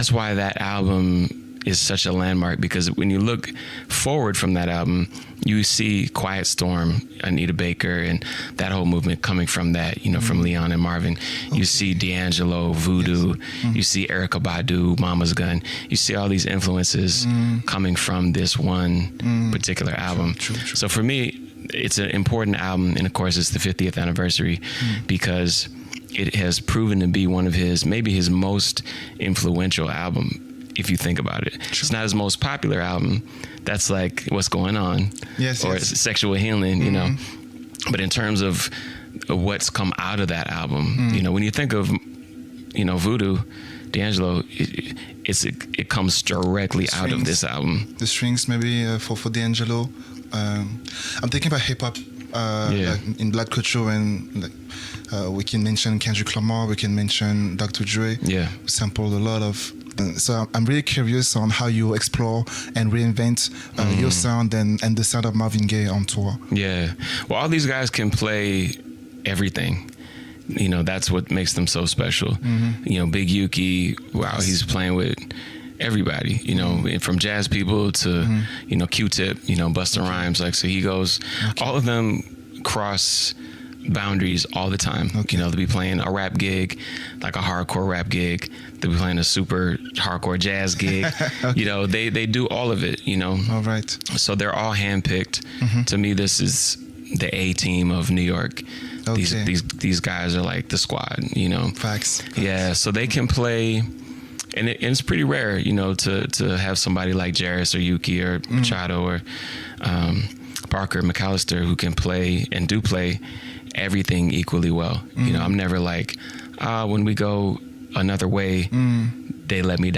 That's why that album is such a landmark, because when you look forward from that album, you see Quiet Storm, Anita Baker, and that whole movement coming from that, you know, from Leon and Marvin. You see D'Angelo, Voodoo, you see Erykah Badu, Mama's Gun. You see all these influences coming from this one particular album. True. So for me, it's an important album, and of course it's the 50th anniversary because it has proven to be one of maybe his most influential album. If you think about it, it's not his most popular album. That's like What's Going On, or Sexual Healing, you know. But in terms of what's come out of that album, you know, when you think of, you know, Voodoo, D'Angelo, it comes directly out of this album. The strings, maybe for D'Angelo. I'm thinking about hip hop like in black culture, and like we can mention Kendrick Lamar, we can mention Dr. Dre. Yeah, we sampled a lot of. So I'm really curious on how you explore and reinvent your sound and the sound of Marvin Gaye on tour. Yeah, well, all these guys can play everything. You know, that's what makes them so special. You know, Big Yuki, wow, he's playing with everybody, you know, from jazz people to, you know, Q-Tip, you know, Busta Rhymes, like, so he goes, all of them cross boundaries all the time. You know, they'll be playing a rap gig, like a hardcore rap gig. They'll be playing a super hardcore jazz gig. You know, they do all of it, you know. All right. So they're all handpicked. To me, this is the A team of New York. These guys are like the squad, you know. Facts. Yeah, so they can play, and it's pretty rare, you know, to have somebody like Jarris or Yuki or Machado or Parker McAllister who can play and do play everything equally well. You know, I'm never like, when we go another way, they let me